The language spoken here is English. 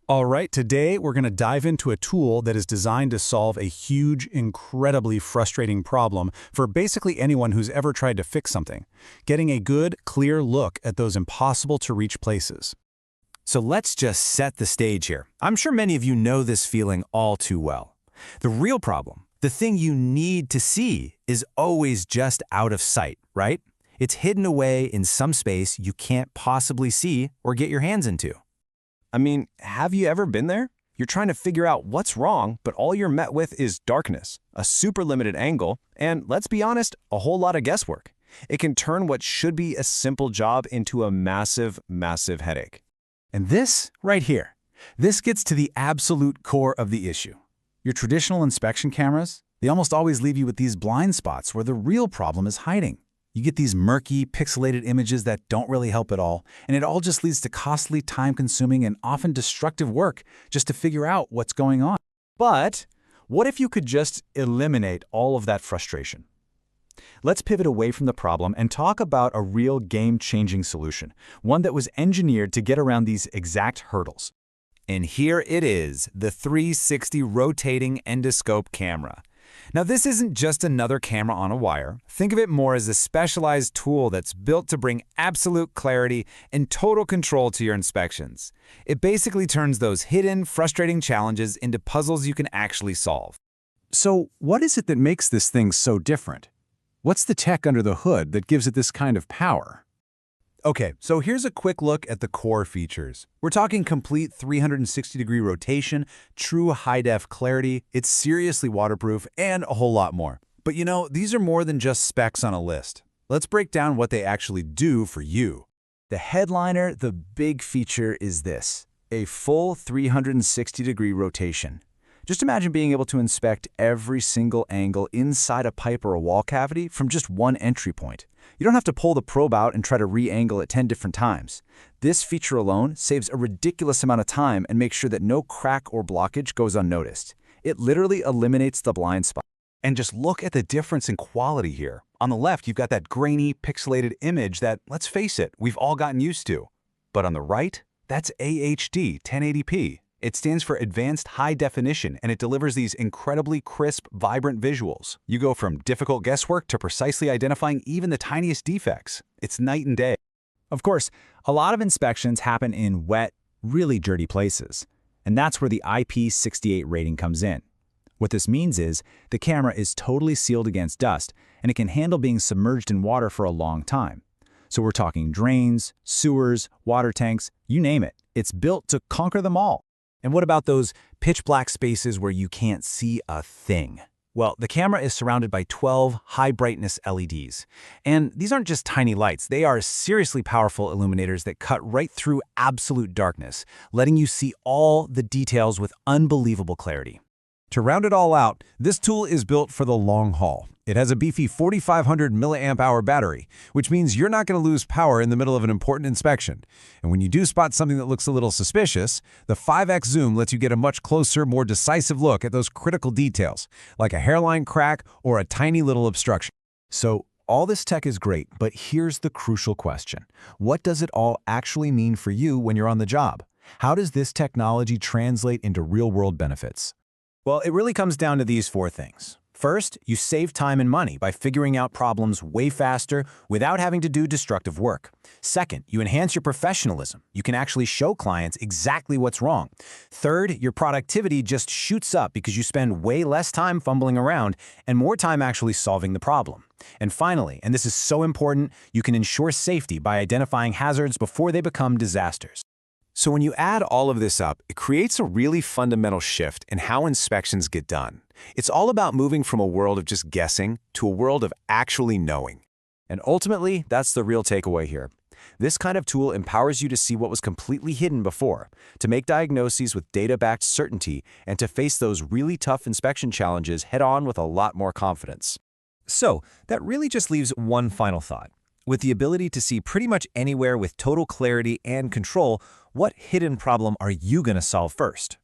All right, today we're going to dive into a tool that is designed to solve a huge, incredibly frustrating problem for basically anyone who's ever tried to fix something, getting a good, clear look at those impossible-to-reach places. So let's just set the stage here. I'm sure many of you know this feeling all too well. The real problem, the thing you need to see, is always just out of sight, right? It's hidden away in some space you can't possibly see or get your hands into. I mean, have you ever been there? You're trying to figure out what's wrong, but all you're met with is darkness, a super limited angle, and let's be honest, a whole lot of guesswork. It can turn what should be a simple job into a massive, massive headache. And this, right here, this gets to the absolute core of the issue. Your traditional inspection cameras, they almost always leave you with these blind spots where the real problem is hiding. You get these murky, pixelated images that don't really help at all, and it all just leads to costly, time-consuming, and often destructive work just to figure out what's going on. But what if you could just eliminate all of that frustration? Let's pivot away from the problem and talk about a real game-changing solution, one that was engineered to get around these exact hurdles. And here it is, the 360 Rotating Endoscope Camera. Now, this isn't just another camera on a wire. Think of it more as a specialized tool that's built to bring absolute clarity and total control to your inspections. It basically turns those hidden, frustrating challenges into puzzles you can actually solve. So, what is it that makes this thing so different? What's the tech under the hood that gives it this kind of power? Okay, so here's a quick look at the core features. We're talking complete 360-degree rotation, true high-def clarity, it's seriously waterproof, and a whole lot more. But you know, these are more than just specs on a list. Let's break down what they actually do for you. The headliner, the big feature is this: a full 360-degree rotation. Just imagine being able to inspect every single angle inside a pipe or a wall cavity from just one entry point. You don't have to pull the probe out and try to re-angle it 10 different times. This feature alone saves a ridiculous amount of time and makes sure that no crack or blockage goes unnoticed. It literally eliminates the blind spot. And just look at the difference in quality here. On the left, you've got that grainy, pixelated image that, let's face it, we've all gotten used to. But on the right, that's AHD 1080p. It stands for Advanced High Definition, and it delivers these incredibly crisp, vibrant visuals. You go from difficult guesswork to precisely identifying even the tiniest defects. It's night and day. Of course, a lot of inspections happen in wet, really dirty places, and that's where the IP68 rating comes in. What this means is the camera is totally sealed against dust, and it can handle being submerged in water for a long time. So we're talking drains, sewers, water tanks, you name it. It's built to conquer them all. And what about those pitch-black spaces where you can't see a thing? Well, the camera is surrounded by 12 high-brightness LEDs. And these aren't just tiny lights. They are seriously powerful illuminators that cut right through absolute darkness, letting you see all the details with unbelievable clarity. To round it all out, this tool is built for the long haul. It has a beefy 4,500 milliamp hour battery, which means you're not going to lose power in the middle of an important inspection. And when you do spot something that looks a little suspicious, the 5x zoom lets you get a much closer, more decisive look at those critical details, like a hairline crack or a tiny little obstruction. So all this tech is great, but here's the crucial question. What does it all actually mean for you when you're on the job? How does this technology translate into real-world benefits? Well, it really comes down to these four things. First, you save time and money by figuring out problems way faster without having to do destructive work. Second, you enhance your professionalism. You can actually show clients exactly what's wrong. Third, your productivity just shoots up because you spend way less time fumbling around and more time actually solving the problem. And finally, and this is so important, you can ensure safety by identifying hazards before they become disasters. So when you add all of this up, it creates a really fundamental shift in how inspections get done. It's all about moving from a world of just guessing to a world of actually knowing. And ultimately, that's the real takeaway here. This kind of tool empowers you to see what was completely hidden before, to make diagnoses with data-backed certainty, and to face those really tough inspection challenges head-on with a lot more confidence. So, that really just leaves one final thought. With the ability to see pretty much anywhere with total clarity and control, what hidden problem are you going to solve first?